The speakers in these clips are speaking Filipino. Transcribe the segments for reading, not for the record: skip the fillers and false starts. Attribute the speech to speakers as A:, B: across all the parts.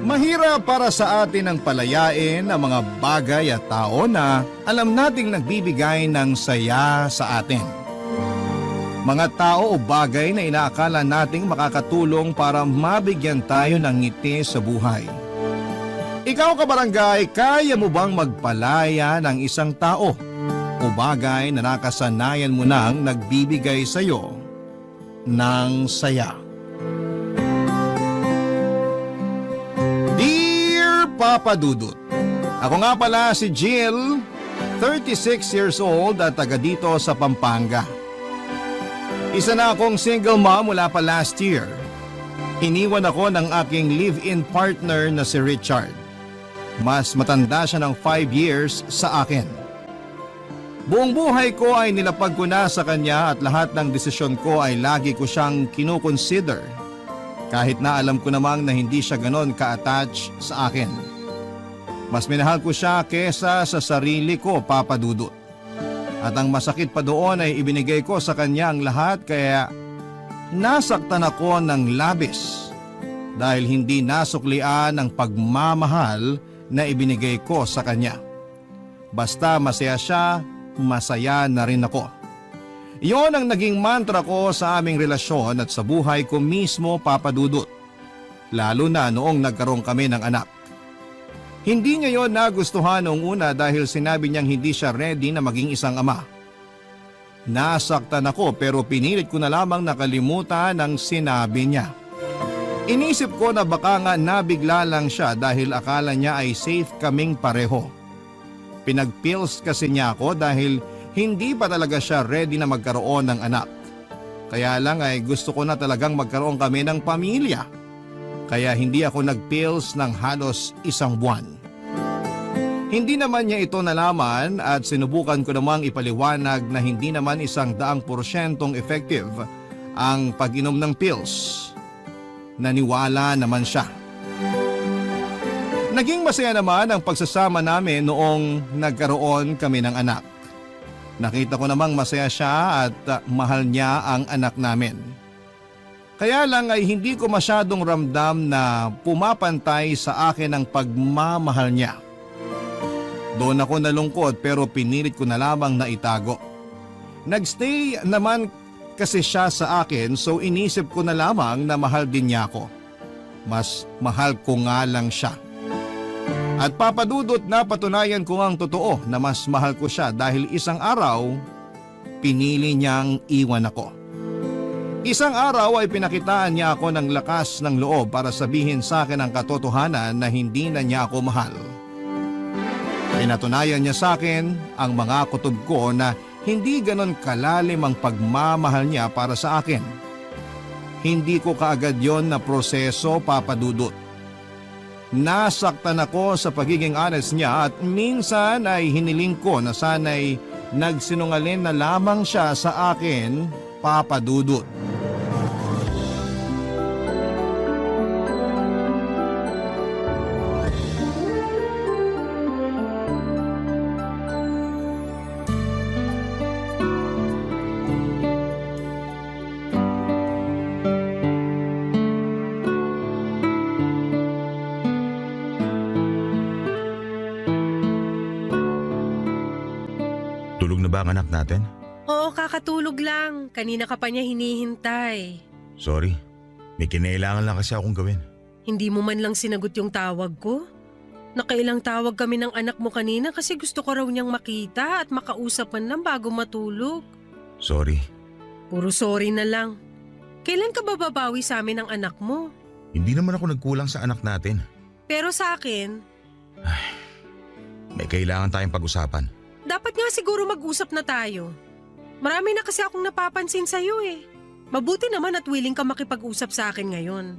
A: Mahirap para sa atin ang palayain ang mga bagay at tao na alam nating nagbibigay ng saya sa atin. Mga tao o bagay na inaakala nating makakatulong para mabigyan tayo ng ngiti sa buhay. Ikaw kabarangay, kaya mo bang magpalaya ng isang tao o bagay na nakasanayan mo nang nagbibigay sa iyo ng saya? Dear Papa Dudut, ako nga pala si Jill, 36 years old at taga dito sa Pampanga. Isa na akong single mom mula pa last year. Iniwan ako ng aking live-in partner na si Richard. Mas matanda siya ng 5 years sa akin. Buong buhay ko ay nilapag ko na sa kanya at lahat ng desisyon ko ay lagi ko siyang kinukonsider. Kahit na alam ko namang na hindi siya ganon ka-attach sa akin. Mas minahal ko siya kesa sa sarili ko, Papa Dudut. At ang masakit pa doon ay ibinigay ko sa kanya ang lahat kaya nasaktan ako ng labis dahil hindi nasuklian ang pagmamahal na ibinigay ko sa kanya. Basta masaya siya, masaya na rin ako. Iyon ang naging mantra ko sa aming relasyon at sa buhay ko mismo, Papa Dudut. Lalo na noong nagkaroon kami ng anak. Hindi niya yon nagustuhan noong una dahil sinabi niyang hindi siya ready na maging isang ama. Nasaktan ako pero pinilit ko na lamang nakalimutan ang sinabi niya. Inisip ko na baka nga nabigla lang siya dahil akala niya ay safe kaming pareho. Pinagpills kasi niya ako dahil hindi pa talaga siya ready na magkaroon ng anak. Kaya lang ay gusto ko na talagang magkaroon kami ng pamilya. Kaya hindi ako nagpills ng halos 1 buwan. Hindi naman niya ito nalaman at sinubukan ko namang ipaliwanag na hindi naman 100% effective ang pag-inom ng pills. Naniwala naman siya. Naging masaya naman ang pagsasama namin noong nagkaroon kami ng anak. Nakita ko namang masaya siya at mahal niya ang anak namin. Kaya lang ay hindi ko masyadong ramdam na pumapantay sa akin ang pagmamahal niya. Doon ako nalungkot pero pinilit ko na lamang na itago. Nagstay naman kasi siya sa akin so inisip ko na lamang na mahal din niya ako. Mas mahal ko nga lang siya. At Papa Dudut, napatunayan ko ang totoo na mas mahal ko siya dahil isang araw pinili niyang iwan ako. Isang araw ay pinakitaan niya ako ng lakas ng loob para sabihin sa akin ang katotohanan na hindi na niya ako mahal. Pinatunayan niya sa akin ang mga kutob ko na hindi ganon kalalim ang pagmamahal niya para sa akin. Hindi ko kaagad yon na proseso, Papa Dudut. Nasaktan ako sa pagiging honest niya at minsan ay hiniling ko na sana'y nagsinungaling na lamang siya sa akin, Papa Dudut.
B: Tulog na ba ang anak natin?
C: Oo, kakatulog lang. Kanina ka pa niya hinihintay.
B: Sorry, may kinailangan lang kasi akong gawin.
C: Hindi mo man lang sinagot yung tawag ko? Nakailang tawag kami ng anak mo kanina kasi gusto ko raw niyang makita at makausap man lang bago matulog.
B: Sorry.
C: Puro sorry na lang. Kailan ka ba babawi sa amin ng anak mo?
B: Hindi naman ako nagkulang sa anak natin.
C: Pero sa akin,
B: May kailangan tayong pag-usapan.
C: dapat nga siguro mag-usap na tayo. Marami na kasi akong napapansin sa'yo eh. Mabuti naman at willing ka makipag-usap sa akin ngayon.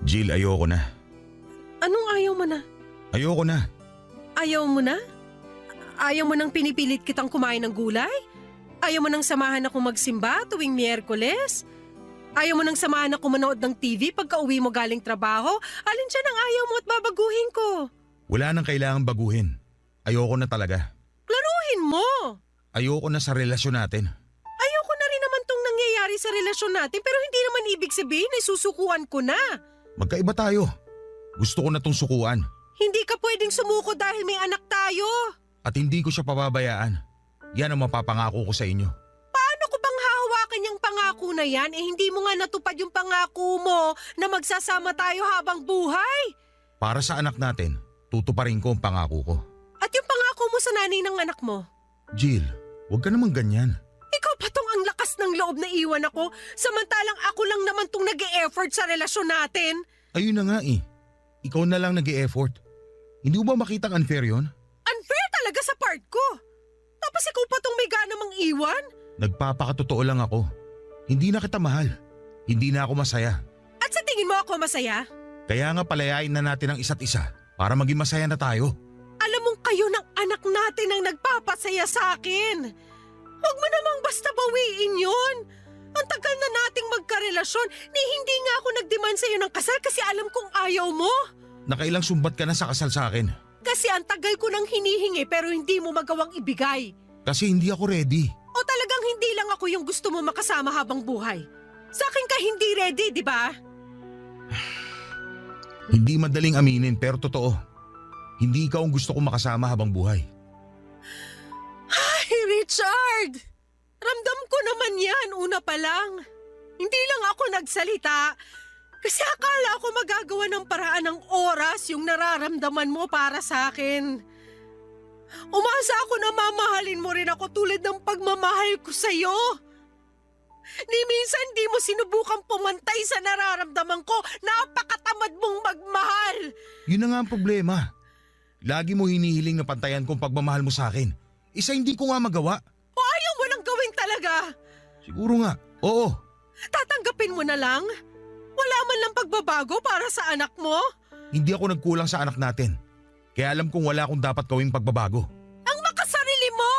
B: Jill, ayoko na.
C: Anong ayaw mo na?
B: Ayoko na.
C: Ayaw mo na? Ayaw mo nang pinipilit kitang kumain ng gulay? Ayaw mo nang samahan ako magsimba tuwing Miyerkules? Ayaw mo nang samahan ako manood ng TV pagka uwi mo galing trabaho? Alin siya nang ayaw mo at babaguhin ko?
B: Wala nang kailangang baguhin. Ayoko na talaga.
C: Klaruhin mo!
B: Ayoko na sa relasyon natin.
C: Ayoko na rin naman tong nangyayari sa relasyon natin pero hindi naman ibig sabihin ay susukuan ko na.
B: Magkaiba tayo. Gusto ko na tong sukuan
C: Hindi ka pwedeng sumuko dahil may anak tayo.
B: at hindi ko siya pababayaan. Yan ang mapapangako ko sa inyo.
C: Paano ko bang hahawakan yung pangako na yan? Hindi mo nga natupad yung pangako mo na magsasama tayo habang buhay.
B: Para sa anak natin, tutuparin ko ang pangako ko.
C: At yung pangako mo sa nanay ng anak mo?
B: Jill, huwag ka naman ganyan.
C: Ikaw pa tong ang lakas ng loob na iwan ako, samantalang ako lang naman tong nag-e-effort sa relasyon natin.
B: Ayun na nga eh. Ikaw na lang nag-e-effort. Hindi mo ba makitang unfair yon?
C: Unfair talaga sa part ko. Tapos ikaw pa tong may gana mang iwan?
B: Nagpapakatotoo lang ako. Hindi na kita mahal. Hindi na ako masaya.
C: At sa tingin mo ako masaya?
B: Kaya nga palayain na natin ang isa't isa para maging masaya na tayo.
C: Alam mong kayo ng anak natin ang nagpapasaya sa akin. Huwag mo namang basta bawiin yun. Ang tagal na nating magkarelasyon, hindi nga ako nag-demand sa'yo ng kasal kasi alam kong ayaw mo.
B: Nakailang sumbat ka na sa kasal sa akin.
C: Kasi ang tagal ko nang hinihingi pero hindi mo magawang ibigay.
B: Kasi hindi ako ready.
C: O talagang hindi lang ako yung gusto mo makasama habang buhay. Sa akin ka hindi ready, di ba?
B: Hindi madaling aminin pero totoo. Hindi ikaw ang gusto kong makasama habang buhay.
C: Ay, Richard! Ramdam ko naman yan, una pa lang. Hindi lang ako nagsalita. Kasi akala ko magagawa ng paraan ng oras yung nararamdaman mo para sa akin. Umasa ako na mamahalin mo rin ako tulad ng pagmamahal ko sa'yo. Ni minsan di mo sinubukang pumantay sa nararamdaman ko. Napakatamad mong magmahal.
B: Yun na nga ang problema. Lagi mo hinihiling na pantayan kong pagmamahal mo sa akin. Isa hindi ko nga magawa.
C: O ayaw mo nang gawin talaga.
B: Siguro nga, oo.
C: Tatanggapin mo na lang? Wala man lang pagbabago para sa anak mo?
B: Hindi ako nagkulang sa anak natin. Kaya alam kong wala akong dapat gawing pagbabago.
C: Ang makasarili mo!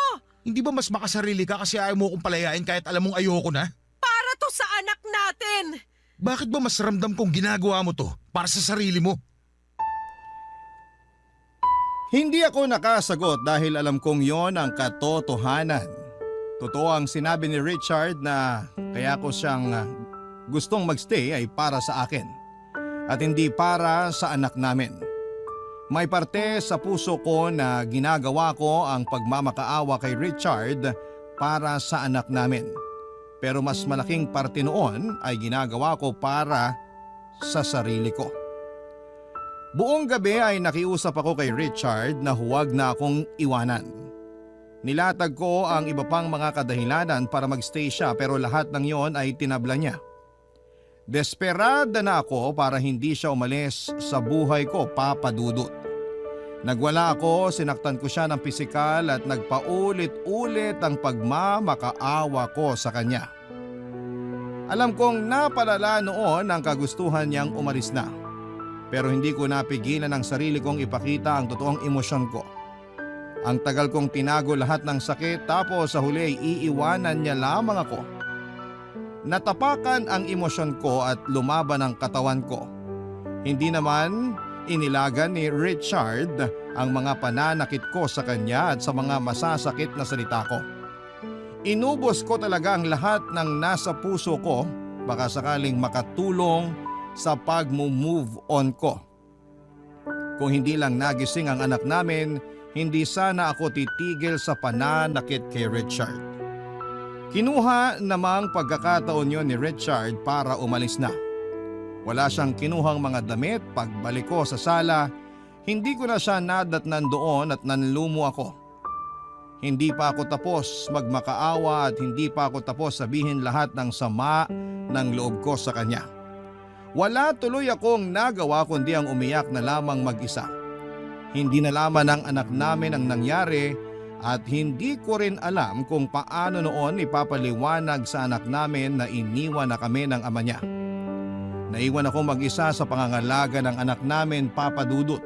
B: Hindi ba mas makasarili ka kasi ayaw mo akong palayain kahit alam mong ayoko na?
C: Para to sa anak natin!
B: Bakit ba mas ramdam kong ginagawa mo to para sa sarili mo?
A: Hindi ako nakasagot dahil alam kong yon ang katotohanan. Totoo ang sinabi ni Richard na kaya ko siyang gustong magstay ay para sa akin at hindi para sa anak namin. May parte sa puso ko na ginagawa ko ang pagmamakaawa kay Richard para sa anak namin. Pero mas malaking parte noon ay ginagawa ko para sa sarili ko. Buong gabi ay nakiusap ako kay Richard na huwag na akong iwanan. Nilatag ko ang iba pang mga kadahilanan para magstay siya pero lahat ng yon ay tinabla niya. Desperada na ako para hindi siya umalis sa buhay ko, Papa Dudut. Nagwala ako, sinaktan ko siya ng pisikal at nagpaulit-ulit ang pagmamakaawa ko sa kanya. Alam kong napalala noon ang kagustuhan niyang umalis na. Pero hindi ko napigilan ang sarili kong ipakita ang totoong emosyon ko. Ang tagal kong tinago lahat ng sakit tapos sa huli ay iiwanan niya lamang ako. Natapakan ang emosyon ko at lumaban ang katawan ko. Hindi naman inilagan ni Richard ang mga pananakit ko sa kanya at sa mga masasakit na salita ko. Inubos ko talaga ang lahat ng nasa puso ko, baka sakaling makatulong sa pag-move on ko. Kung hindi lang nagising ang anak namin, hindi sana ako titigil sa pananakit kay Richard. Kinuha namang pagkakataon yon ni Richard para umalis na. Wala siyang kinuhang mga damit. Pagbalik ko sa sala, hindi ko na siya nadatnan doon at nanlumo ako. Hindi pa ako tapos magmakaawa at hindi pa ako tapos sabihin lahat ng sama ng loob ko sa kanya. Wala tuloy akong nagawa kundi ang umiyak na lamang mag-isa. Hindi nalaman ng anak namin ang nangyari at hindi ko rin alam kung paano noon ipapaliwanag sa anak namin na iniwan na kami ng ama niya. Naiwan ako mag-isa sa pangangalaga ng anak namin, Papa Dudut.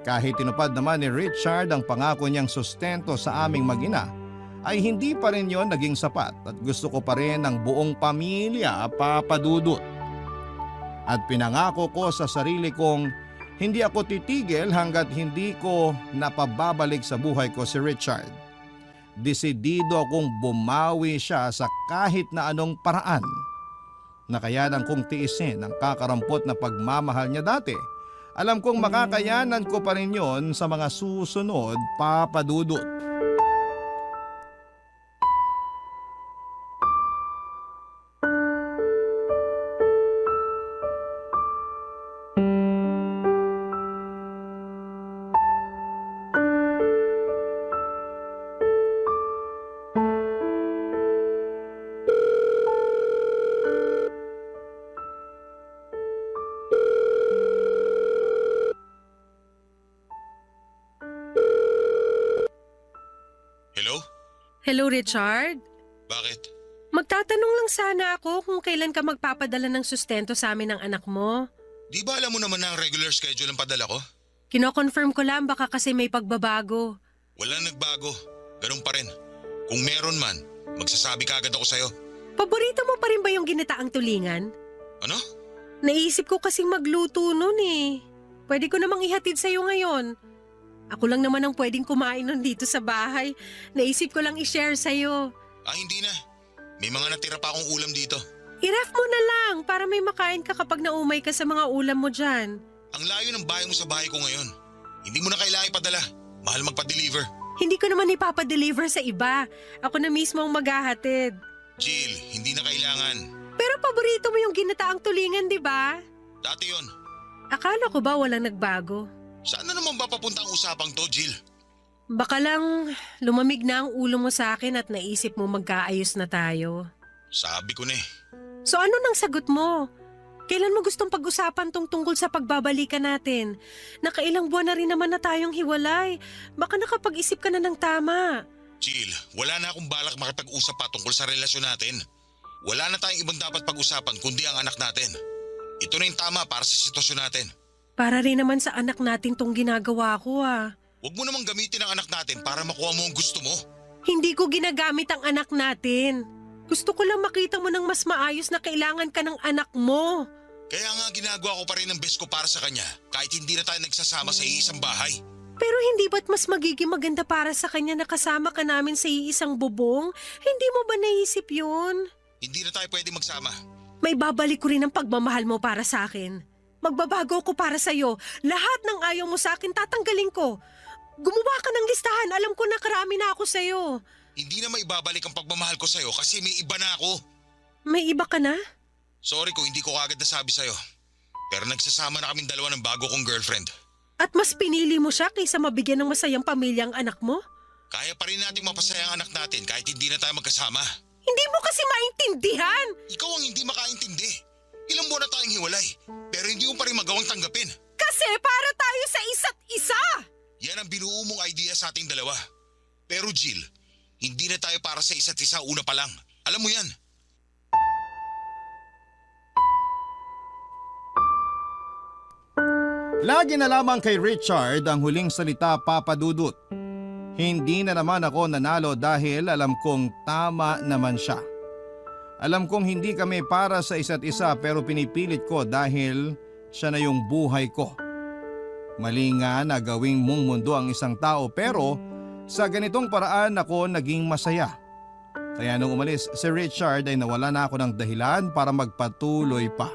A: Kahit tinupad naman ni Richard ang pangako niyang sustento sa aming mag-ina, ay hindi pa rin yon naging sapat at gusto ko pa rin ng buong pamilya, Papa Dudut. At pinangako ko sa sarili kong hindi ako titigil hanggat hindi ko napababalik sa buhay ko si Richard. desidido akong bumawi siya sa kahit na anong paraan. Nakayanan kong tiisin ang kakarampot na pagmamahal niya dati. Alam kong makakayanan ko pa rin yon sa mga susunod, Papa Dudut.
B: Hello?
C: Hello, Richard?
B: Bakit?
C: Magtatanong lang sana ako kung kailan ka magpapadala ng sustento sa amin ng anak mo.
B: Di ba alam mo naman na ang regular schedule ang padala ko?
C: Kino-confirm ko lang baka kasi may pagbabago.
B: Wala nagbago. Ganun pa rin. Kung meron man, magsasabi ka agad ako sa'yo.
C: Paborito mo pa rin ba yung ginataang tulingan?
B: Ano?
C: Naisip ko kasing magluto nun eh. Pwede ko namang ihatid sa'yo ngayon. Ako lang naman ang pwedeng kumain nun dito sa bahay. Naisip ko lang i-share sa'yo.
B: Hindi na. May mga natira pa akong ulam dito.
C: I-ref mo na lang para may makain ka kapag naumay ka sa mga ulam mo dyan.
B: Ang layo ng bahay mo sa bahay ko ngayon. Hindi mo na kailangan ipadala. Mahal magpa-deliver.
C: Hindi ko naman ipapadeliver sa iba. Ako na mismo ang maghahatid.
B: Jill, hindi na kailangan.
C: Pero paborito mo yung ginataang tulingan, di ba?
B: Dati yon.
C: Akala ko ba walang nagbago?
B: Saan na naman ba papunta ang usapang to, Jill?
C: Baka lang lumamig na ang ulo mo sa akin at naisip mo magkaayos na tayo.
B: Sabi ko na eh.
C: So ano nang sagot mo? Kailan mo gustong pag-usapan tong tungkol sa pagbabalikan natin? Nakailang buwan na rin naman na tayong hiwalay. Baka nakapag-isip ka na ng tama.
B: Jill, wala na akong balak makipag-usap pa tungkol sa relasyon natin. Wala na tayong ibang dapat pag-usapan kundi ang anak natin. Ito na yung tama para sa sitwasyon natin.
C: Para rin naman sa anak natin tong ginagawa ko ah.
B: Huwag mo namang gamitin ang anak natin para makuha mo ang gusto mo.
C: Hindi ko ginagamit ang anak natin. Gusto ko lang makita mo ng mas maayos na kailangan ka ng anak mo.
B: Kaya nga ginagawa ko pa rin ang best ko para sa kanya kahit hindi na tayo nagsasama sa iisang bahay.
C: Pero hindi ba't mas magiging maganda para sa kanya na kasama ka namin sa iisang bubong? Hindi mo ba naisip yun?
B: Hindi na tayo pwede magsama.
C: May babalik ko rin ang pagmamahal mo para sa akin. Magbabago ko para sa'yo. Lahat ng ayaw mo sa akin tatanggalin ko. Gumawa ka ng listahan. Alam ko na karami na ako sa'yo.
B: Hindi na maibabalik ang pagmamahal ko sa'yo kasi may iba na ako.
C: May iba ka na?
B: Sorry kung hindi ko kagad nasabi sa'yo. Pero nagsasama na kaming dalawa ng bago kong girlfriend.
C: At mas pinili mo siya kaysa mabigyan ng masayang pamilya ang anak mo?
B: Kaya pa rin nating mapasaya ang anak natin kahit hindi na tayo magkasama.
C: Hindi mo kasi maintindihan!
B: Ikaw ang hindi makaintindi. Ilang buwan na tayong hiwalay, pero hindi mo pa rin magawang tanggapin.
C: Kasi para tayo sa isa't isa!
B: Yan ang binuo mong idea sa ating dalawa. Pero Jill, hindi na tayo para sa isa't isa una pa lang. Alam mo yan.
A: Lagi na lamang kay Richard ang huling salita, Papa Dudut. Hindi na naman ako nanalo dahil alam kong tama naman siya. Alam kong hindi kami para sa isa't isa pero pinipilit ko dahil siya na yung buhay ko. Mali nga na gawing mong mundo ang isang tao pero sa ganitong paraan ako naging masaya. Kaya nung umalis si Richard ay nawala na ako ng dahilan para magpatuloy pa.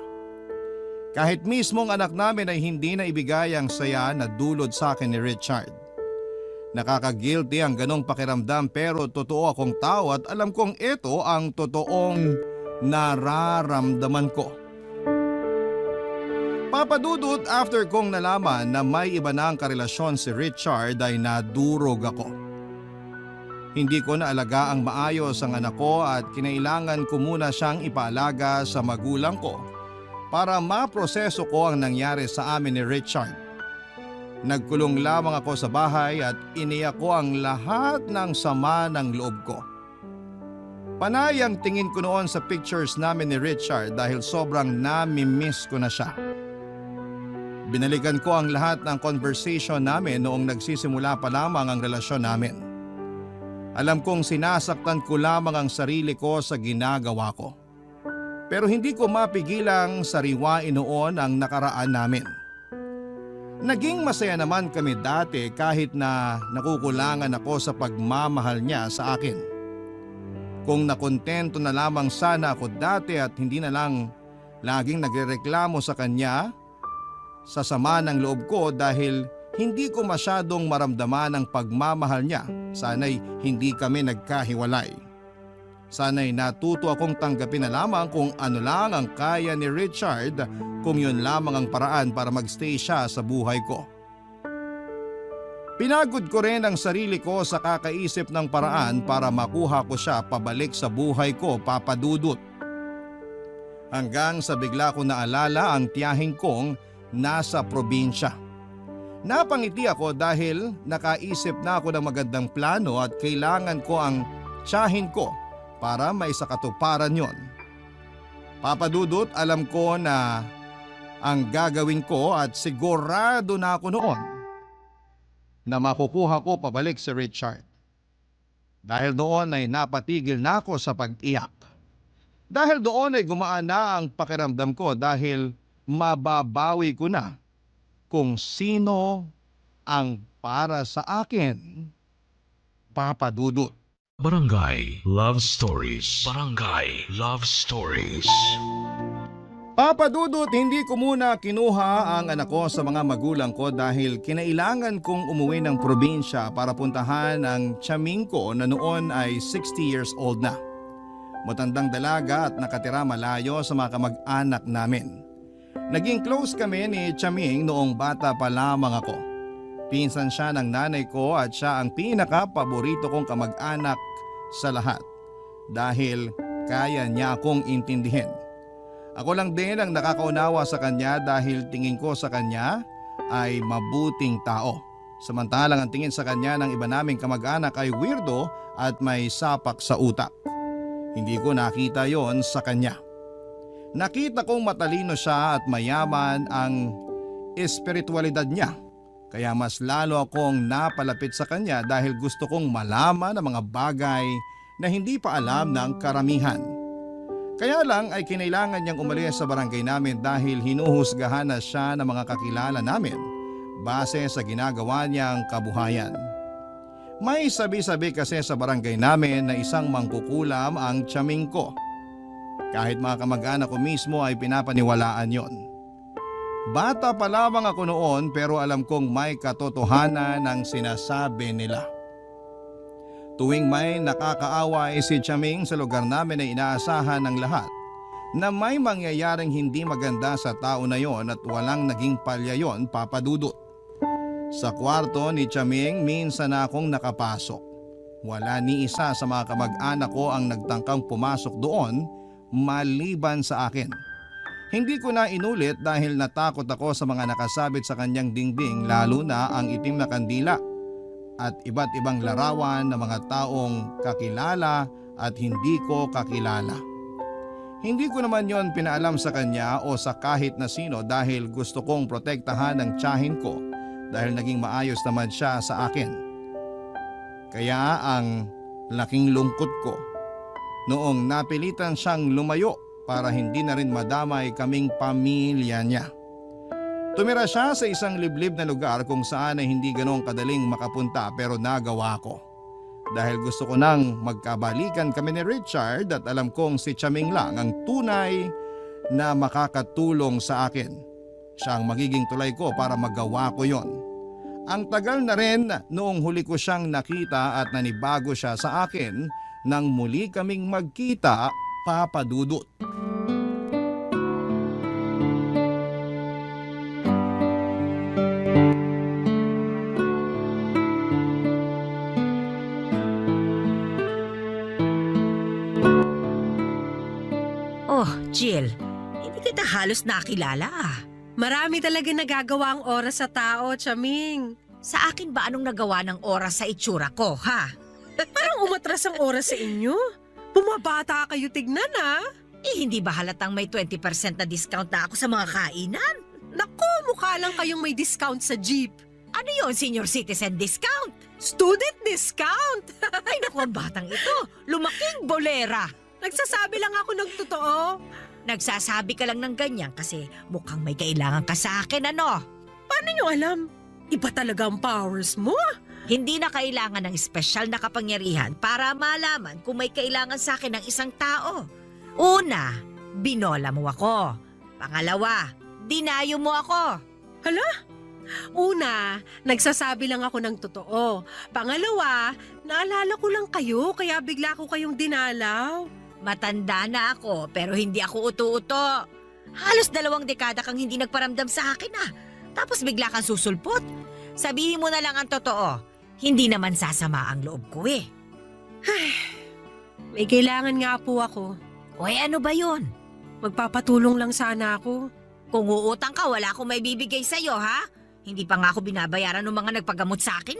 A: Kahit mismong anak namin ay hindi na ibigay ang saya na dulot sa akin ni Richard. Nakaka-guilty ang ganong pakiramdam pero totoo akong tao at alam kong ito ang totoong nararamdaman ko. Papa Dudut, after kong nalaman na may iba na ang karelasyon si Richard ay nadurog ako. Hindi ko naalaga ang maayos ang anak ko at kinailangan ko muna siyang ipaalaga sa magulang ko para maproseso ko ang nangyari sa amin ni Richard. Nagkulong lamang ako sa bahay at iniyak ko ang lahat ng sama ng loob ko. Panay ang tingin ko noon sa pictures namin ni Richard dahil sobrang nami-miss ko na siya. Binalikan ko ang lahat ng conversation namin noong nagsisimula pa lamang ang relasyon namin. Alam kong sinasaktan ko lamang ang sarili ko sa ginagawa ko. Pero hindi ko mapigilang sariwain noon ang nakaraan namin. Naging masaya naman kami dati kahit na nakukulangan ako sa pagmamahal niya sa akin. Kung nakontento na lamang sana ako dati at hindi na lang laging nagrereklamo sa kanya, sa sama ng loob ko dahil hindi ko masyadong maramdaman ang pagmamahal niya, sana'y hindi kami nagkahiwalay. Sana'y natuto akong tanggapin na lamang kung ano lang ang kaya ni Richard kung yun lamang ang paraan para magstay siya sa buhay ko. Pinagod ko rin ang sarili ko sa kakaisip ng paraan para makuha ko siya pabalik sa buhay ko, Papa Dudut. Hanggang sa bigla ko naalala ang tiyahin kong nasa probinsya. Napangiti ako dahil nakaisip na ako ng magandang plano at kailangan ko ang tiyahin ko para maisakatuparan yon. Papa Dudut, alam ko na ang gagawin ko at sigurado na ako noon na makukuha ko pabalik si Richard. Dahil doon ay napatigil na ako sa pag-iyak. Dahil doon ay gumaan na ang pakiramdam ko dahil mababawi ko na kung sino ang para sa akin, Papa Dudut.
D: Barangay Love Stories. Barangay Love Stories.
A: Papa Dudut, hindi ko muna kinuha ang anak ko sa mga magulang ko dahil kinailangan kong umuwi ng probinsya para puntahan ang tiyaming ko na noon ay 60 years old na. Matandang dalaga at nakatira malayo sa mga kamag-anak namin. Naging close kami ni Tiyaming noong bata pa lamang ako. Pinsan siya ng nanay ko at siya ang pinaka-paborito kong kamag-anak sa lahat dahil kaya niya akong intindihin. Ako lang din ang nakakaunawa sa kanya dahil tingin ko sa kanya ay mabuting tao. Samantalang ang tingin sa kanya ng iba naming kamag-anak ay weirdo at may sapak sa utak. Hindi ko nakita yon sa kanya. Nakita kong matalino siya at mayaman ang espiritualidad niya. Kaya mas lalo akong napalapit sa kanya dahil gusto kong malaman ang mga bagay na hindi pa alam ng karamihan. Kaya lang ay kinailangan niyang umalis sa barangay namin dahil hinuhusgahan na siya ng mga kakilala namin base sa ginagawa niyang kabuhayan. May sabi-sabi kasi sa barangay namin na isang mangkukulam ang tiyaming ko. Kahit mga kamag-anak ko mismo ay pinapaniwalaan yon. Bata pa lamang ako noon pero alam kong may katotohanan ng sinasabi nila. Tuwing may nakakaaway si Tiyaming sa lugar namin ay inaasahan ng lahat na may mangyayaring hindi maganda sa tao na yon at walang naging palya yon, Papa Dudut. Sa kwarto ni Tiyaming minsan na akong nakapasok. Wala ni isa sa mga kamag-anak ko ang nagtangkang pumasok doon maliban sa akin. Hindi ko na inulit dahil natakot ako sa mga nakasabit sa kanyang dingding lalo na ang itim na kandila at iba't ibang larawan ng mga taong kakilala at hindi ko kakilala. Hindi ko naman yon pinaalam sa kanya o sa kahit na sino dahil gusto kong protektahan ang tiyahin ko dahil naging maayos naman siya sa akin. Kaya ang laking lungkot ko noong napilitan siyang lumayo para hindi na rin madamay kaming pamilya niya. Tumira siya sa isang liblib na lugar kung saan ay hindi ganoong kadaling makapunta pero nagawa ko. Dahil gusto ko nang magkabalikan kami ni Richard at alam kong si Tiyaming lang ang tunay na makakatulong sa akin. Siya ang magiging tulay ko para magawa ko yon. Ang tagal na rin noong huli ko siyang nakita at nanibago siya sa akin nang muli kaming magkita, Papa Dudut.
E: Oh, Jill, hindi kita halos nakilala ah.
C: Marami talaga nagagawa ang oras sa tao, Tiyaming.
E: Sa akin ba anong nagawa ng oras sa itsura ko, ha?
C: Parang umatras ang oras sa inyo. Bumabata kayo tignan, ha?
E: Eh, hindi ba halatang may 20% na discount na ako sa mga kainan?
C: Naku, mukha lang kayong may discount sa jeep.
E: Ano yon, senior citizen discount?
C: Student discount!
E: Ay naku, ang batang ito. Lumaking bolera.
C: Nagsasabi lang ako ng totoo.
E: Nagsasabi ka lang ng ganyan kasi mukhang may kailangan ka sa akin, ano?
C: Paano nyo alam? Iba talaga ang powers mo.
E: Hindi na kailangan ng espesyal na kapangyarihan para malaman kung may kailangan sa akin ng isang tao. Una, binola mo ako. Pangalawa, dinayo mo ako.
C: Una, nagsasabi lang ako ng totoo. Pangalawa, naalala ko lang kayo kaya bigla ko kayong dinalaw.
E: Matanda na ako pero hindi ako uto-uto. Halos 2 dekada kang hindi nagparamdam sa akin Tapos bigla kang susulpot. Sabihin mo na lang ang totoo. Hindi naman sasama ang loob ko
C: May kailangan nga po ako.
E: ano ba yun?
C: Magpapatulong lang sana ako.
E: Kung uutang ka, wala akong may bibigay sa'yo, ha? Hindi pa nga ako binabayaran ng mga nagpagamot sa akin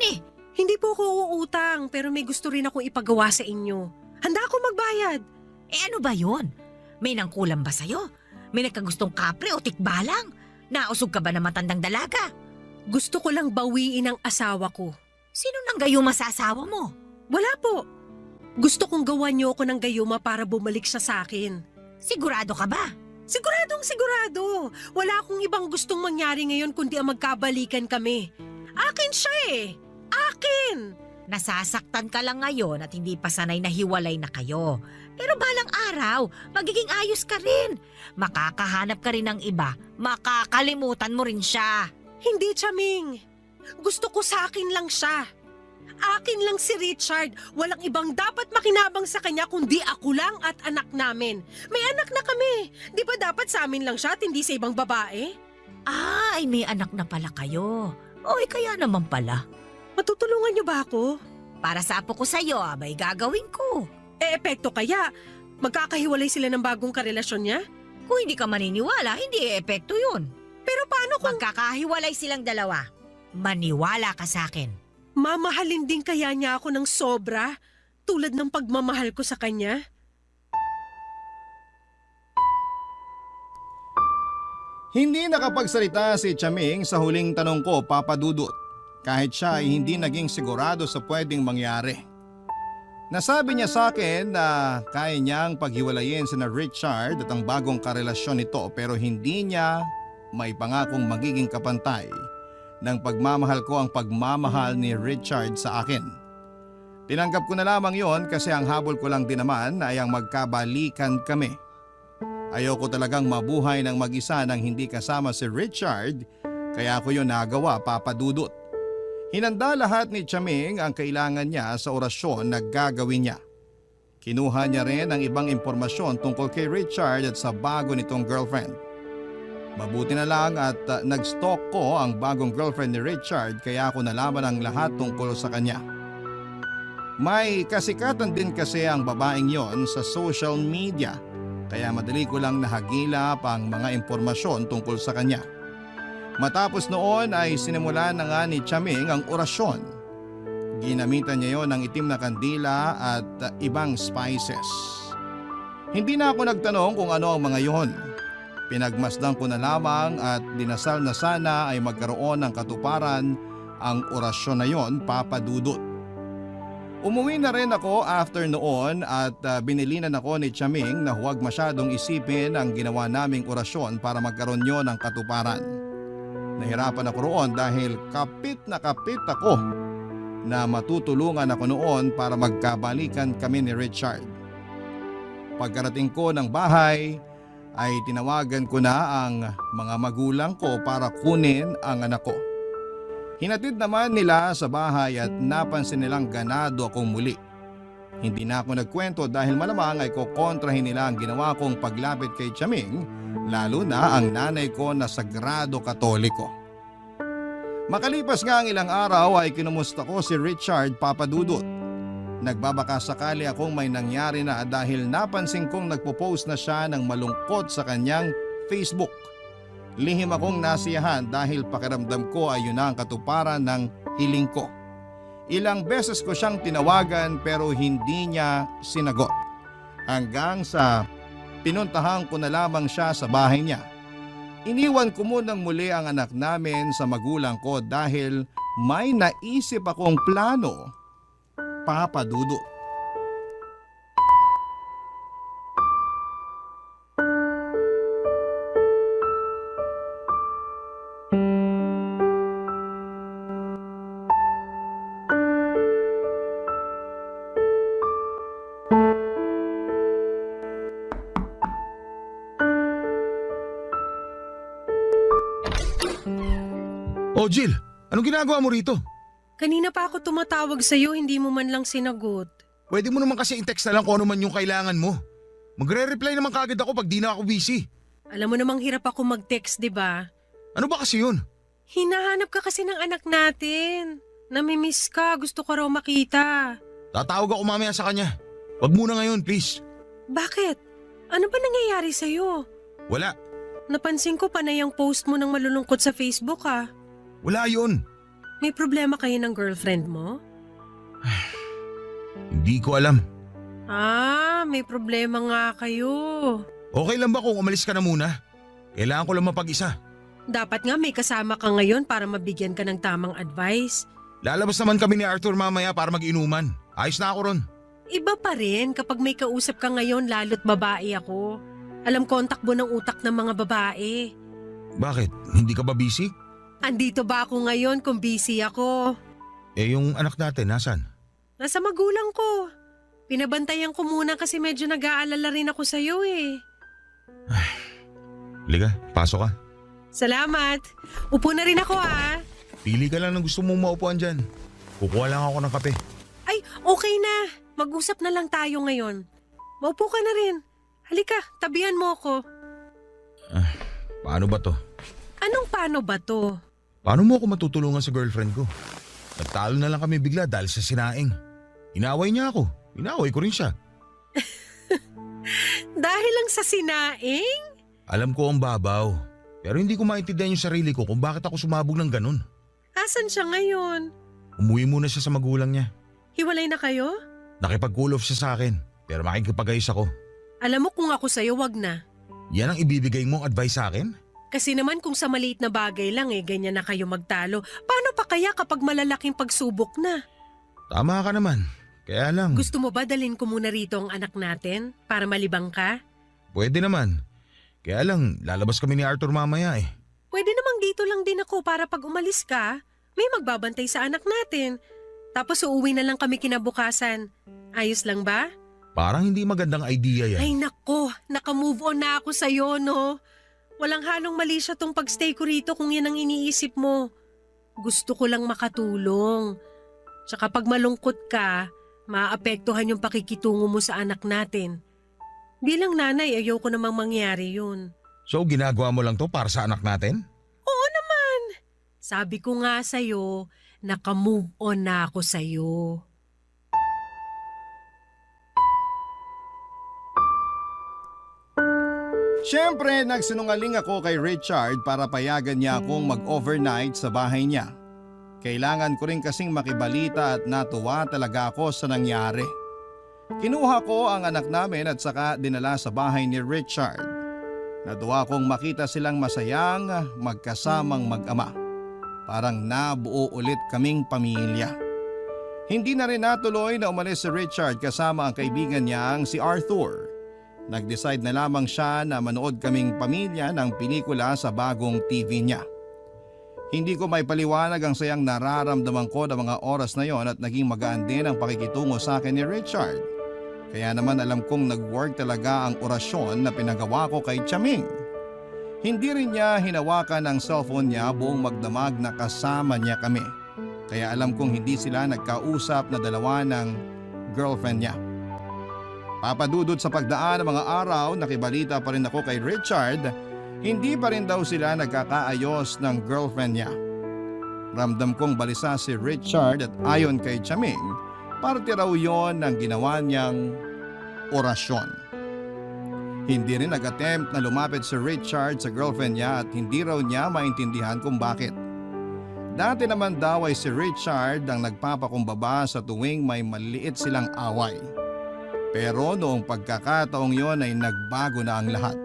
C: Hindi po ako uutang pero may gusto rin akong ipagawa sa inyo. Handa ako magbayad.
E: Ano ba yun? May nangkulam ba sa'yo? May nagkagustong kapre o tikbalang? Nausog ka ba ng matandang dalaga?
C: Gusto ko lang bawiin ang asawa ko.
E: Sino nang gayo masasawa mo?
C: Wala po. Gusto kong gawan niyo ako ng gayuma para bumalik siya sa akin.
E: Sigurado ka ba?
C: Siguradong sigurado. Wala akong ibang gustong mangyari ngayon kundi ang magkabalikan kami. Akin siya Akin!
E: Nasasaktan ka lang ngayon at hindi pa sanay na hiwalay na kayo. Pero balang araw, magiging ayos ka rin. Makakahanap ka rin ng iba, makakalimutan mo rin siya.
C: Hindi, Chaming. Gusto ko sa akin lang siya. Akin lang si Richard. Walang ibang dapat makinabang sa kanya kundi ako lang at anak namin. May anak na kami. Di ba dapat sa amin lang siya at hindi sa ibang babae?
E: Ay, may anak na pala kayo. Kaya naman pala.
C: Matutulungan niyo ba ako?
E: Para sa apo ko sa'yo, abay gagawin ko.
C: Epekto kaya? Magkakahiwalay sila ng bagong karelasyon niya?
E: Kung hindi ka maniniwala, hindi epekto yun.
C: Pero paano kung
E: Magkakahiwalay silang dalawa. Maniwala ka sa akin.
C: mamahalin din kaya niya ako ng sobra? Tulad ng pagmamahal ko sa kanya?
A: Hindi nakapagsalita si Chaming sa huling tanong ko, Papa Dudut, kahit siya ay hindi naging sigurado sa pwedeng mangyari. Nasabi niya sa akin na kaya niyang paghiwalayin sina Richard at ang bagong karelasyon nito pero hindi niya may pangakong magiging kapantay ng pagmamahal ko ang pagmamahal ni Richard sa akin. Tinanggap ko na lamang yon kasi ang habol ko lang din naman ay ang magkabalikan kami. Ayoko talagang mabuhay ng mag-isa nang hindi kasama si Richard kaya ko yun nagawa, Papa Dudut. Hinanda lahat ni Chaming ang kailangan niya sa orasyon na gagawin niya. Kinuha niya rin ang ibang impormasyon tungkol kay Richard at sa bago nitong girlfriend. Mabuti na lang at nag-stalk ko ang bagong girlfriend ni Richard kaya ako nalaman ang lahat tungkol sa kanya. May kasikatan din kasi ang babaeng yon sa social media kaya madali ko lang nahagilap ang mga impormasyon tungkol sa kanya. Matapos noon ay sinimulan na nga ni Chaming ang orasyon. Ginamitan niya yon ng itim na kandila at ibang spices. Hindi na ako nagtanong kung ano ang mga yon. Pinagmasdan ko na lamang at dinasal na sana ay magkaroon ng katuparan ang orasyon na yon, Papa Dudut. Umuwi na rin ako after noon at binilinan ako ni Chaming na huwag masyadong isipin ang ginawa naming orasyon para magkaroon yon ng katuparan. Nahirapan ako roon dahil kapit na kapit ako na matutulungan ako noon para magkabalikan kami ni Richard. Pagkarating ko ng bahay ay tinawagan ko na ang mga magulang ko para kunin ang anak ko. Hinatid naman nila sa bahay at napansin nilang ganado akong muli. Hindi na ako nagkwento dahil malamang ay kukontrahin nila ang ginawa kong paglapit kay Chaming, lalo na ang nanay ko na sagrado katoliko. Makalipas nga ang ilang araw ay kinumusta ko si Richard, Papa Dudut. Nagbabaka sakali akong may nangyari na dahil napansin kong nagpo-post na siya ng malungkot sa kanyang Facebook. Lihim akong nasiyahan dahil pakiramdam ko ay yun ang katuparan ng hiling ko. Ilang beses ko siyang tinawagan pero hindi niya sinagot. Hanggang sa pinuntahan ko na lamang siya sa bahay niya. Iniwan ko munang muli ang anak namin sa magulang ko dahil may naisip akong plano, Papa Dudut.
F: Oh Jill, anong ginagawa mo rito?
C: Kanina pa ako tumatawag sa'yo, hindi mo man lang sinagot.
F: Pwede mo naman kasi i-text na lang kung ano man yung kailangan mo. Magre-reply naman kagad ako pag di na ako busy.
C: Alam mo namang hirap ako mag-text, di ba?
F: Ano ba kasi yun?
C: Hinahanap ka kasi ng anak natin. Namimiss ka, gusto ko raw makita.
F: Tatawag ako mamaya sa kanya. Wag muna ngayon, please.
C: Bakit? Ano ba nangyayari sa'yo?
F: Wala.
C: Napansin ko panay ang post mo ng malulungkot sa Facebook ah.
F: Wala yun.
C: May problema kayo ng girlfriend mo?
F: Hindi ko alam.
C: May problema nga kayo.
F: Okay lang ba kung umalis ka na muna? Kailangan ko lang mapag-isa.
C: Dapat nga may kasama ka ngayon para mabigyan ka ng tamang advice.
F: Lalabas naman kami ni Arthur mamaya para mag-inuman. Ayos na ako ron.
C: Iba pa rin kapag may kausap ka ngayon lalo't babae ako. Alam ko ang takbo ng utak ng mga babae.
F: Bakit? Hindi ka ba busy?
C: Andito ba ako ngayon kung busy ako?
F: Yung anak natin, nasan?
C: Nasa magulang ko. Pinabantayan ko muna kasi medyo nag-aalala rin ako sa'yo eh.
F: Liga, pasok ka.
C: Salamat. Upo na rin ako ah.
F: Pili ka lang ng gusto mong maupuan dyan. Kukuha lang ako ng kape.
C: Ay, okay na. Mag-usap na lang tayo ngayon. Maupo ka na rin. Halika, tabihan mo ako.
F: Paano ba to?
C: Anong paano ba to?
F: Paano mo ako matutulungan sa girlfriend ko? Nagtalo na lang kami bigla dahil sa sinaing. Inaway niya ako. Inaway ko rin siya.
C: Dahil lang sa sinaing?
F: Alam ko ang babaw. Pero hindi ko maintindihan yung sarili ko kung bakit ako sumabog ng ganun.
C: Asan siya ngayon?
F: Umuwi muna siya sa magulang niya.
C: Hiwalay na kayo?
F: Nakipag-cool off siya sa akin. Pero makikipag-ayos ako.
C: Alam mo kung ako sa'yo, wag na.
F: Yan ang ibibigay mong advice sa akin?
C: Kasi naman kung sa maliit na bagay lang ganyan na kayo magtalo. Paano pa kaya kapag malalaking pagsubok na?
F: Tama ka naman. Kaya lang.
C: Gusto mo ba dalhin ko muna rito ang anak natin para malibang ka?
F: Pwede naman. Kaya lang, lalabas kami ni Arthur mamaya eh.
C: Pwede namang dito lang din ako para pag umalis ka, may magbabantay sa anak natin. Tapos uuwi na lang kami kinabukasan. Ayos lang ba?
F: Parang hindi magandang idea yan.
C: Ay nako, naka-move on na ako sa'yo no. Walang halong mali siya tong pagstay ko rito kung yan ang iniisip mo. Gusto ko lang makatulong. Tsaka pag malungkot ka, maapektuhan yung pakikitungo mo sa anak natin. Bilang nanay, ayoko namang mangyari yun.
F: So ginagawa mo lang to para sa anak natin?
C: Oo naman. Sabi ko nga sa'yo, naka-move on na ako sa'yo.
A: Siyempre, nagsinungaling ako kay Richard para payagan niya akong mag-overnight sa bahay niya. Kailangan ko rin kasing makibalita at natuwa talaga ako sa nangyari. Kinuha ko ang anak namin at saka dinala sa bahay ni Richard. Natuwa akong makita silang masayang magkasamang mag-ama. Parang nabuo ulit kaming pamilya. Hindi na rin natuloy na umalis si Richard kasama ang kaibigan niyang si Arthur. Nag-decide na lamang siya na manood kaming pamilya ng pelikula sa bagong TV niya. Hindi ko may paliwanag ang sayang nararamdaman ko ng mga oras na yon at naging magaan din ang pakikitungo sa akin ni Richard. Kaya naman alam kong nag-work talaga ang orasyon na pinagawa ko kay Chaming. Hindi rin niya hinawakan ang cellphone niya buong magdamag na kasama niya kami. Kaya alam kong hindi sila nagkausap na dalawa ng girlfriend niya. Papadudod sa pagdaan ng mga araw, nakibalita pa rin ako kay Richard, hindi pa rin daw sila nagkakaayos ng girlfriend niya. Ramdam kong balisa si Richard at ayon kay Chaming, parte raw yon ng ginawa niyang orasyon. Hindi rin nag-attempt na lumapit si Richard sa girlfriend niya at hindi raw niya maintindihan kung bakit. Dati naman daw ay si Richard ang nagpapakumbaba sa tuwing may maliit silang away. Pero noong pagkakataong yon ay nagbago na ang lahat.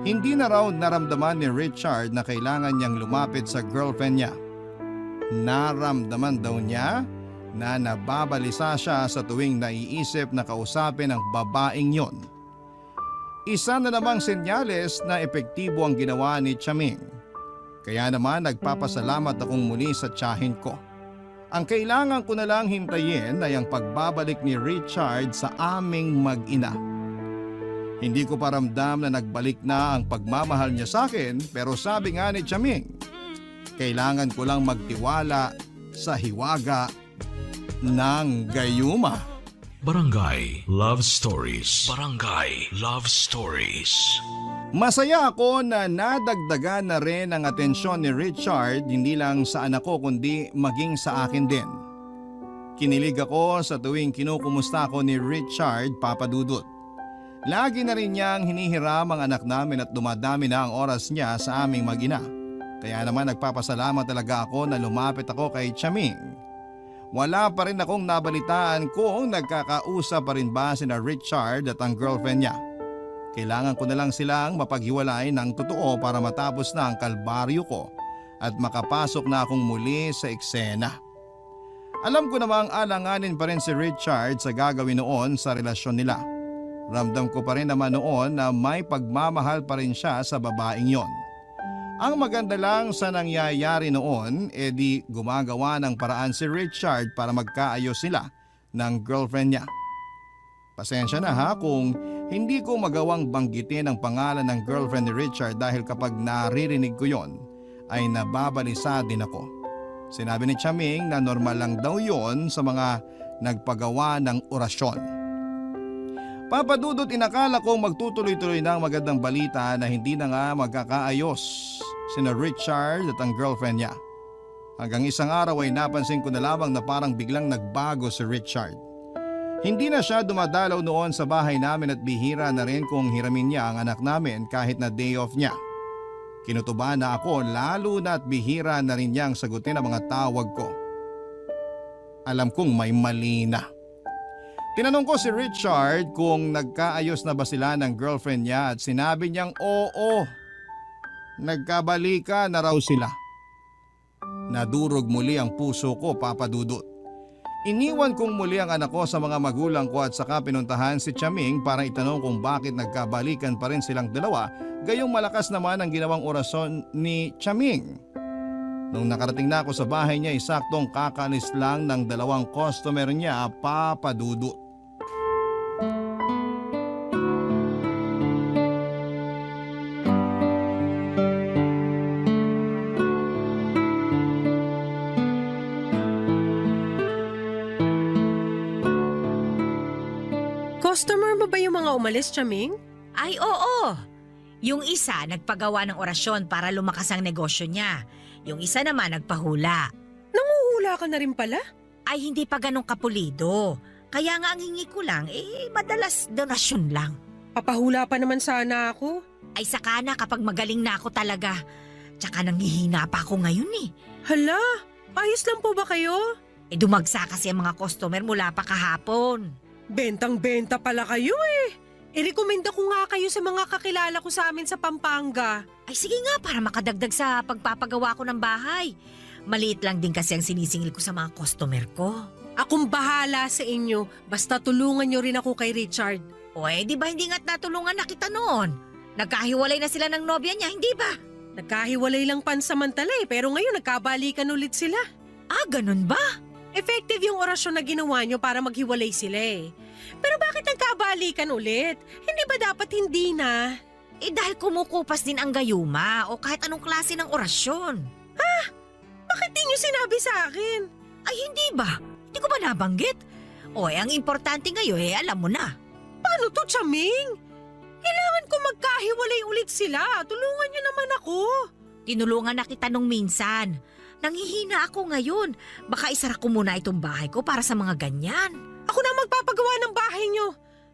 A: Hindi na raw naramdaman ni Richard na kailangan niyang lumapit sa girlfriend niya. Naramdaman daw niya na nababalisa siya sa tuwing naiisip na kausapin ang babaeng yon. Isa na namang senyales na epektibo ang ginawa ni Chaming. Kaya naman nagpapasalamat akong muli sa tiyahin ko. Ang kailangan ko na lang hintayin ay ang pagbabalik ni Richard sa aming mag-ina. Hindi ko paramdam na nagbalik na ang pagmamahal niya sa akin pero sabi nga ni Chaming, Kailangan ko lang magtiwala sa hiwaga ng gayuma.
D: Barangay Love Stories. Barangay Love Stories.
A: Masaya ako na nadagdagan na rin ang atensyon ni Richard hindi lang sa anak ko kundi maging sa akin din. Kinilig ako sa tuwing kinukumusta ko ni Richard, Papa Dudut. Lagi na rin niyang hinihiram ang anak namin at dumadami na ang oras niya sa aming mag-ina. Kaya naman nagpapasalamat talaga ako na lumapit ako kay Chaming. Wala pa rin akong nabalitaan kung nagkakausap pa rin ba sina Richard at ang girlfriend niya. Kailangan ko na lang silang mapaghiwalay ng totoo para matapos na ang kalbaryo ko at makapasok na akong muli sa eksena. Alam ko namang alanganin pa rin si Richard sa gagawin noon sa relasyon nila. Ramdam ko pa rin naman noon na may pagmamahal pa rin siya sa babaeng yon. Ang maganda lang sa nangyayari noon, di gumagawa ng paraan si Richard para magkaayos sila ng girlfriend niya. Pasensya na ha kung hindi ko magawang banggitin ang pangalan ng girlfriend ni Richard dahil kapag naririnig ko yon ay nababalisa din ako. Sinabi ni Chaming na normal lang daw yon sa mga nagpagawa ng orasyon. Papa Dudut, inakala kong magtutuloy-tuloy na ang magandang balita na hindi na nga magkakaayos sina Richard at ang girlfriend niya. Hanggang isang araw ay napansin ko na lamang na parang biglang nagbago si Richard. Hindi na siya dumadalaw noon sa bahay namin at bihira na rin kung hiramin niya ang anak namin kahit na day off niya. Kinutuban na ako lalo na at bihira na rin niyang sagutin ang mga tawag ko. Alam kong may mali na. Tinanong ko si Richard kung nagkaayos na ba sila ng girlfriend niya at sinabi niyang oo. Nagkabalika na raw sila. Nadurog muli ang puso ko, Papa Dudut. Iniwan kong muli ang anak ko sa mga magulang ko at saka pinuntahan si Chaming para itanong kung bakit nagkabalikan pa rin silang dalawa, gayong malakas naman ang ginawang orasyon ni Chaming. Nung nakarating na ako sa bahay niya, saktong kakalis lang ng 2 customer niya, Papa Dudut.
C: Customer mo ba yung mga umalis, Chaming?
E: Ay oo. Yung isa nagpagawa ng orasyon para lumakas ang negosyo niya. Yung isa naman nagpahula.
C: Nanguhula ka na rin pala?
E: Ay hindi pa ganun kapulido. Kaya nga ang hingi ko lang, madalas donasyon lang.
C: Papahula pa naman sana ako.
E: Ay saka na kapag magaling na ako talaga. Tsaka nanghihina pa ako ngayon eh.
C: Hala, ayos lang po ba kayo?
E: Dumagsa kasi ang mga customer mula pa kahapon.
C: Bentang-benta pala kayo eh. Irekomenda ko nga kayo sa mga kakilala ko sa amin sa Pampanga.
E: Ay sige nga para makadagdag sa pagpapagawa ko ng bahay. Maliit lang din kasi ang sinisingil ko sa mga customer ko.
C: Akong bahala sa inyo. Basta tulungan nyo rin ako kay Richard.
E: O di ba hindi nga't natulungan na kita noon? Nagkahiwalay na sila ng nobya niya, hindi ba?
C: Nagkahiwalay lang pansamantala pero ngayon nagkabalikan ulit sila.
E: Ah, ganun ba?
C: Effective yung orasyon na ginawa nyo para maghiwalay sila eh. Pero bakit nagkabalikan ulit? Hindi ba dapat hindi na?
E: Dahil kumukupas din ang gayuma o kahit anong klase ng orasyon.
C: Bakit di nyo sinabi sa akin?
E: Ay hindi ba? Hindi ko ba nabanggit? Ang importante ngayon alam mo na.
C: Paano to, Chaming? Kailangan ko magkahiwalay ulit sila. Tulungan nyo naman ako.
E: Tinulungan na kita nung minsan. Nanghihina ako ngayon. Baka isara ko muna itong bahay ko para sa mga ganyan.
C: Ako na magpapagawa ng bahay nyo.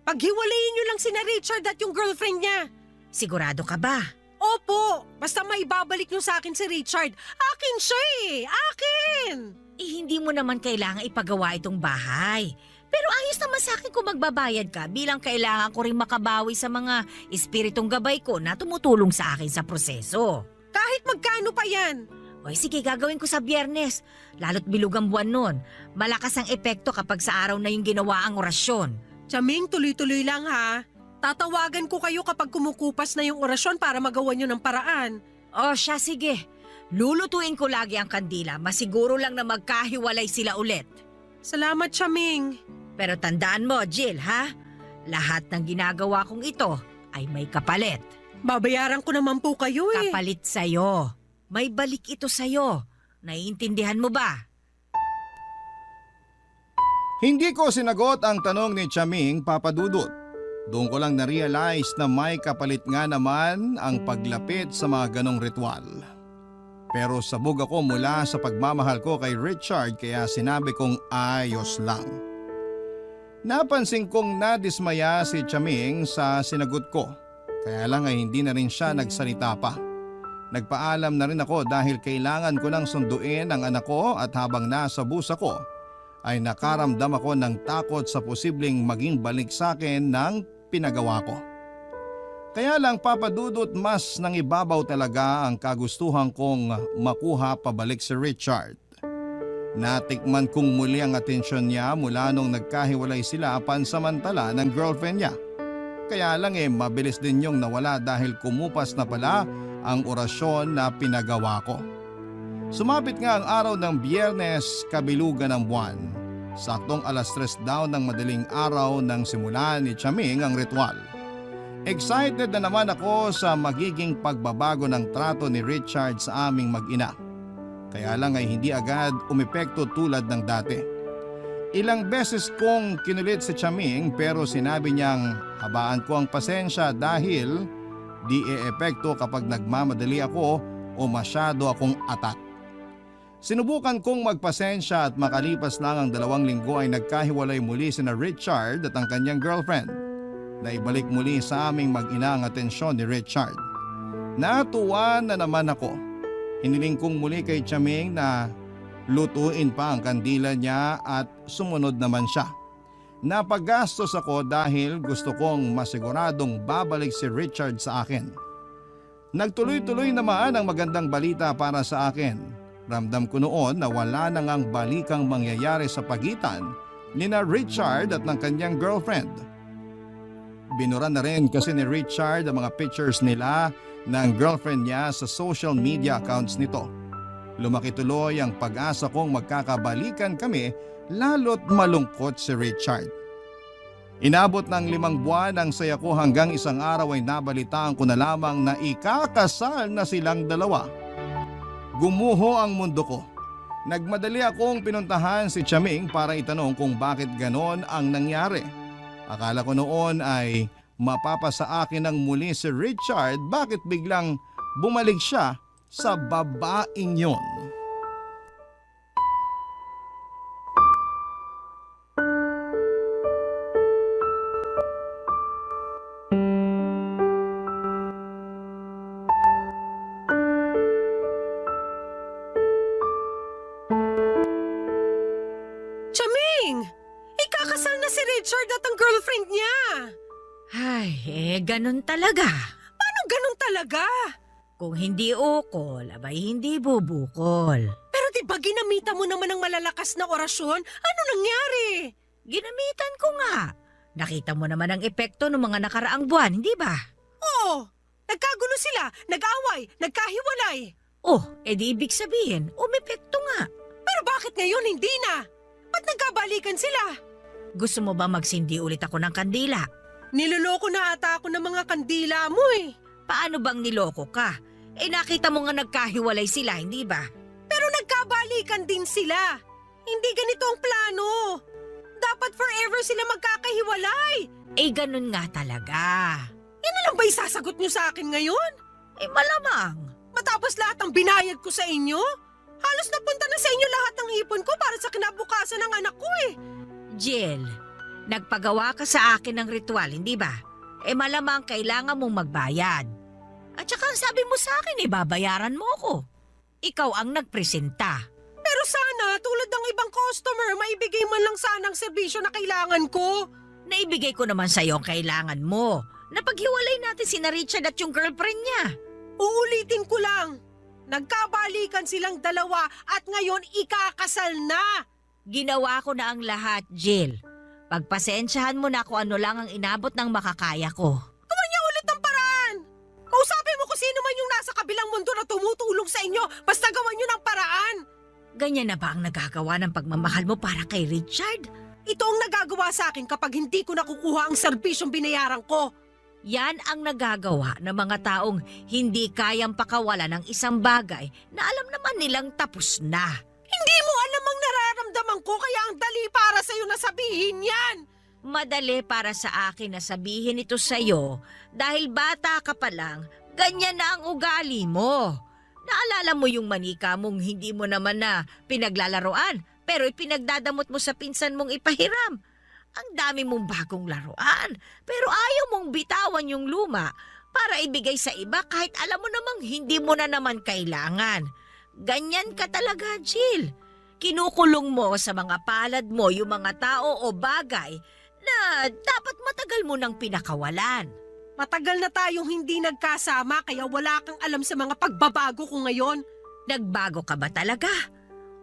C: Paghiwalayin nyo lang sina Richard at yung girlfriend niya.
E: Sigurado ka ba?
C: Opo, basta maibabalik nyo sa akin si Richard. Akin siya eh, akin!
E: Hindi mo naman kailangan ipagawa itong bahay. Pero ayos naman sa akin kung magbabayad ka bilang kailangan ko rin makabawi sa mga espiritong gabay ko na tumutulong sa akin sa proseso.
C: Kahit magkano pa yan?
E: Sige, gagawin ko sa Biyernes. Lalo't bilog ang buwan nun. Malakas ang epekto kapag sa araw na yung ginawa ang orasyon.
C: Chaming, tuloy-tuloy lang ha. Tatawagan ko kayo kapag kumukupas na yung orasyon para magawa nyo ng paraan.
E: Siya, sige. Lulutuin ko lagi ang kandila. Masiguro lang na magkahiwalay sila ulit.
C: Salamat, Chaming.
E: Pero tandaan mo, Jill, ha? Lahat ng ginagawa kong ito ay may kapalit.
C: Babayaran ko naman po kayo eh.
E: Kapalit sa'yo. May balik ito sa'yo. Naiintindihan mo ba?
A: Hindi ko sinagot ang tanong ni Chaming, Papa Dudut. Doon ko lang na-realize na may kapalit nga naman ang paglapit sa mga ganong ritual. Pero sabog ako mula sa pagmamahal ko kay Richard kaya sinabi kong ayos lang. Napansin kong nadismaya si Chaming sa sinagot ko. Kaya lang ay hindi na rin siya nagsalita pa. Nagpaalam na rin ako dahil kailangan ko nang sunduin ang anak ko at habang nasa busa ko ay nakaramdam ako ng takot sa posibleng maging balik sa akin ng pinagawa ko. Kaya lang Papa Dudut, mas nangibabaw talaga ang kagustuhan kong makuha pabalik si Richard. Natikman kong muli ang atensyon niya mula nung nagkahiwalay sila pansamantala ng girlfriend niya. Kaya lang mabilis din yung nawala dahil kumupas na pala ang orasyon na pinagawa ko. Sumapit nga ang araw ng Biyernes, kabilugan ng buwan. Saktong 3:00 daw ng madaling araw nang simulan ni Chaming ang ritual. Excited na naman ako sa magiging pagbabago ng trato ni Richard sa aming mag-ina. Kaya lang ay hindi agad umepekto tulad ng dati. Ilang beses kong kinulit si Chaming pero sinabi niyang habaan ko ang pasensya dahil di e-epekto kapag nagmamadali ako o masyado akong atat. Sinubukan kong magpasensya at makalipas lang ang 2 linggo ay nagkahiwalay muli sina Richard at ang kanyang girlfriend. Naibalik muli sa aming mag-ina ang atensyon ni Richard. Natuwa na naman ako. Hiniling kong muli kay Chaming na lutuin pa ang kandila niya at sumunod naman siya. Napagastos ako dahil gusto kong masiguradong babalik si Richard sa akin. Nagtuloy-tuloy naman ang magandang balita para sa akin. Ramdam ko noon na wala na ngang balikang mangyayari sa pagitan nina Richard at ng kanyang girlfriend. Binura na rin kasi ni Richard ang mga pictures nila ng girlfriend niya sa social media accounts nito. Lumaki tuloy ang pag-asa kong magkakabalikan kami lalo't malungkot si Richard. Inabot ng 5 buwan ang saya ko hanggang isang araw ay nabalitaan ko na lamang na ikakasal na silang dalawa. Gumuho ang mundo ko. Nagmadali akong pinuntahan si Chaming para itanong kung bakit ganon ang nangyari. Akala ko noon ay mapapasa akin ng muli si Richard bakit biglang bumalik siya sa babaeng yon.
C: Chaming! Ikakasal na si Richard at ang girlfriend niya.
E: Ay, ganun talaga.
C: Paano ganun talaga?
E: Kung hindi ukol, abay hindi bubukol.
C: Pero di ba ginamitan mo naman ng malalakas na orasyon? Ano nangyari?
E: Ginamitan ko nga. Nakita mo naman ang epekto ng mga nakaraang buwan, hindi ba?
C: Oo, nagkagulo sila, nag-away, nagkahiwalay.
E: Oh, edi ibig sabihin, umepekto nga.
C: Pero bakit ngayon hindi na? Ba't nagkabalikan sila?
E: Gusto mo ba magsindi ulit ako ng kandila?
C: Niloloko na ata ako ng mga kandila mo eh.
E: Paano bang niloko ka? Nakita mo nga nagkahiwalay sila, hindi ba?
C: Pero nagkabalikan din sila. Hindi ganito ang plano. Dapat forever sila magkakahiwalay.
E: Ganun nga talaga.
C: Yan na lang ba isasagot niyo sa akin ngayon?
E: Malamang.
C: Matapos lahat ng binayad ko sa inyo? Halos napunta na sa inyo lahat ng ipon ko para sa kinabukasan ng anak ko eh.
E: Jill, nagpagawa ka sa akin ng ritual, hindi ba? Malamang kailangan mong magbayad. At saka ang sabi mo sa akin, babayaran mo ako. Ikaw ang nagpresenta.
C: Pero sana, tulad ng ibang customer, maibigay man lang sana ang serbisyo na kailangan ko.
E: Naibigay ko naman sa'yo ang kailangan mo. Napaghiwalay natin si Richard at yung girlfriend niya.
C: Uulitin ko lang. Nagkabalikan silang dalawa at ngayon ikakasal na.
E: Ginawa ko na ang lahat, Jill. Pagpasensyahan mo na kung ano lang ang inabot ng makakaya ko.
C: Gawan niya ulit ang paraan. Kausapin mo kung sino man yung nasa kabilang mundo na tumutulong sa inyo. Basta gawan niyo ng paraan.
E: Ganyan na ba ang nagagawa ng pagmamahal mo para kay Richard?
C: Ito ang nagagawa sa akin kapag hindi ko nakukuha ang serbisyong binayaran ko.
E: Yan ang nagagawa ng mga taong hindi kayang pakawala ng isang bagay na alam naman nilang tapos na.
C: Hindi mo alam ang nararamdaman ko kaya ang dali para sa'yo na sabihin yan.
E: Madali para sa akin na sabihin ito sa'yo dahil bata ka pa lang, ganyan na ang ugali mo. Naalala mo yung manika mong hindi mo naman na pinaglalaroan pero ipinagdadamot mo sa pinsan mong ipahiram. Ang dami mong bagong laruan pero ayaw mong bitawan yung luma para ibigay sa iba kahit alam mo namang hindi mo na naman kailangan. Ganyan ka talaga, Jill. Kinukulong mo sa mga palad mo yung mga tao o bagay na dapat matagal mo nang pinakawalan.
C: Matagal na tayong hindi nagkasama kaya wala kang alam sa mga pagbabago ko ngayon.
E: Nagbago ka ba talaga?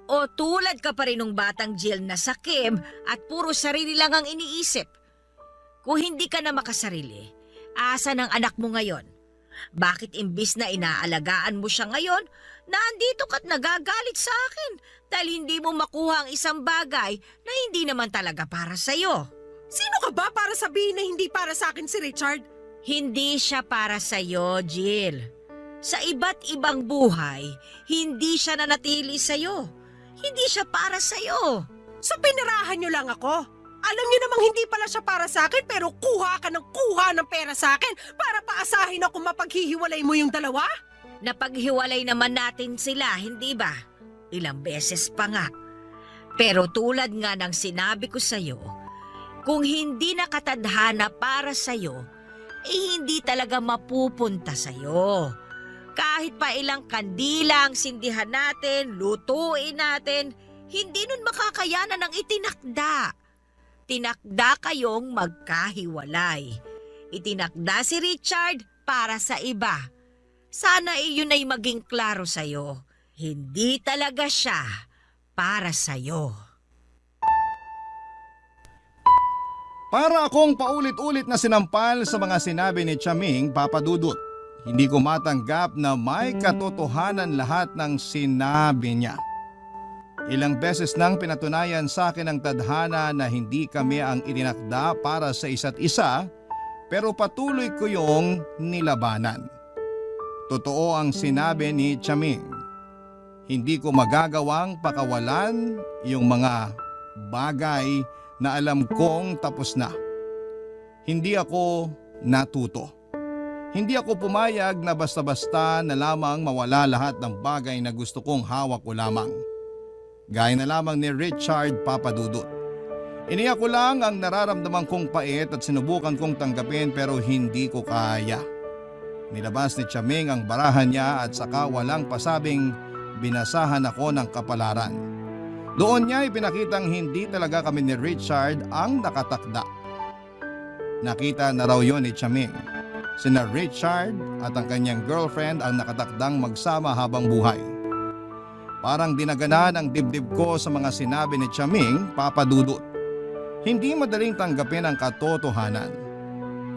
E: O tulad ka pa rin ng batang Jill na sakim at puro sarili lang ang iniisip? Kung hindi ka na makasarili, asa ng anak mo ngayon? Bakit imbis na inaalagaan mo siya ngayon, nandito ka't nagagalit sa akin dahil hindi mo makuha ang isang bagay na hindi naman talaga para sa'yo?
C: Sino ka ba para sabihin na hindi para sa akin si Richard?
E: Hindi siya para sa'yo, Jill. Sa iba't ibang buhay, hindi siya nanatili sa'yo. Hindi siya para sa'yo.
C: So pinirahan niyo lang ako? Alam niyo namang hindi pala siya para sa akin pero kuha ka ng pera sa akin para paasahin ako mapaghihiwalay mo yung dalawa?
E: Napaghiwalay naman natin sila, hindi ba? Ilang beses pa nga. Pero tulad nga ng sinabi ko sa'yo, kung hindi nakatadhana para sa'yo, hindi talaga mapupunta sa'yo. Kahit pa ilang kandila ang sindihan natin, lutuin natin, hindi nun makakayanan ang itinakda. Tinakda kayong magkahiwalay. Itinakda si Richard para sa iba. Sana iyon ay maging klaro sa'yo. Hindi talaga siya para sa'yo.
A: Para akong paulit-ulit na sinampal sa mga sinabi ni Chaming, Papa Dudut. Hindi ko matanggap na may katotohanan lahat ng sinabi niya. Ilang beses nang pinatunayan sa akin ang tadhana na hindi kami ang itinakda para sa isa't isa, pero patuloy ko yung nilabanan. Totoo ang sinabi ni Chaming. Hindi ko magagawang pakawalan yung mga bagay na alam kong tapos na. Hindi ako natuto. Hindi ako pumayag na basta-basta na lamang mawala lahat ng bagay na gusto kong hawak ko lamang. Gaya na lamang ni Richard, Papa Dudut. Iniyak ko lang ang nararamdaman kong pait at sinubukan kong tanggapin pero hindi ko kaya. Nilabas ni Chaming ang barahan niya at saka walang pasabing binasahan ako ng kapalaran. Doon niya ipinakitang hindi talaga kami ni Richard ang nakatakda. Nakita na raw yon ni Chaming. Sina Richard at ang kanyang girlfriend ang nakatakdang magsama habang buhay. Parang dinaganan ang dibdib ko sa mga sinabi ni Chaming, Papa Dudut. Hindi madaling tanggapin ang katotohanan.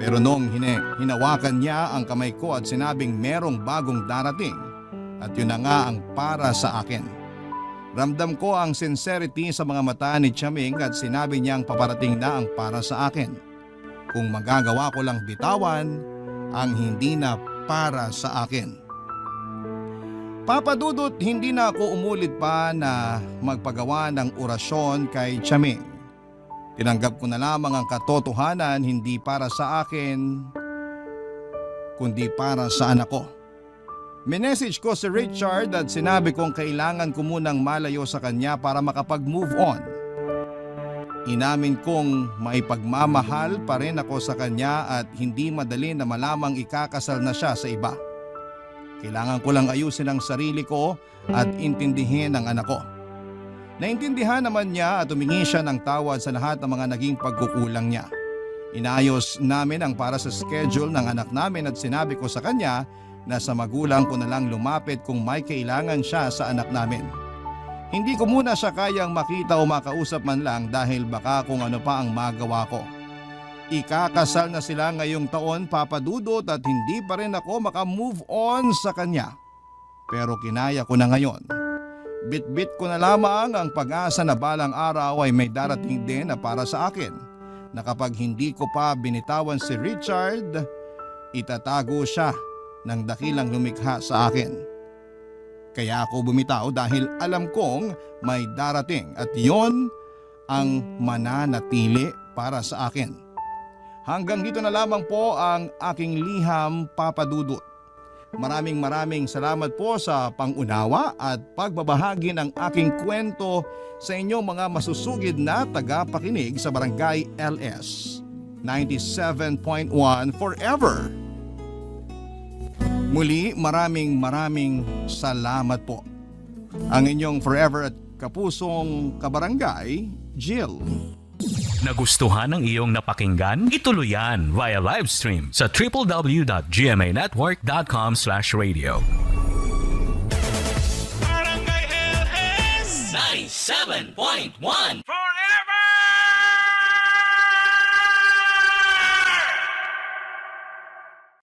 A: Pero nung hinawakan niya ang kamay ko at sinabing merong bagong darating, at yun na nga ang para sa akin. Ramdam ko ang sincerity sa mga mata ni Chaming at sinabi niyang paparating na ang para sa akin. Kung magagawa ko lang bitawan ang hindi na para sa akin. Papa Dudut, hindi na ako umulit pa na magpagawa ng orasyon kay Chaming. Tinanggap ko na lamang ang katotohanan hindi para sa akin, kundi para sa anak ko. Minessage ko si Richard at sinabi kong kailangan ko munang malayo sa kanya para makapag-move on. Inamin kong may pagmamahal pa rin ako sa kanya at hindi madali na malamang ikakasal na siya sa iba. Kailangan ko lang ayusin ang sarili ko at intindihin ang anak ko. Naintindihan naman niya at humingi siya ng tawad sa lahat ng mga naging pagkukulang niya. Inayos namin ang para sa schedule ng anak namin at sinabi ko sa kanya na sa magulang ko na lang lumapit kung may kailangan siya sa anak namin. Hindi ko muna siya kayang makita o makausap man lang dahil baka kung ano pa ang magawa ko. Ikakasal na sila ngayong taon, Papa Dudut, at hindi pa rin ako makamove on sa kanya. Pero kinaya ko na ngayon. Bit-bit ko na lamang ang pag-asa na balang araw ay may darating din na para sa akin. Na kapag hindi ko pa binitawan si Richard, itatago siya ng dakilang lumikha sa akin. Kaya ako bumitaw dahil alam kong may darating at yon ang mananatili para sa akin. Hanggang dito na lamang po ang aking liham, Papa Dudut. Maraming salamat po sa pangunawa at pagbabahagi ng aking kwento sa inyong mga masusugid na tagapakinig sa Barangay LS 97.1 Forever. Muli, maraming salamat po. Ang inyong forever at kapusong kabarangay, Jill.
D: Nagustuhan ng iyong napakinggan? Ituloy yan via live stream sa www.gmanetwork.com/radio.
G: Barangay LS 97.1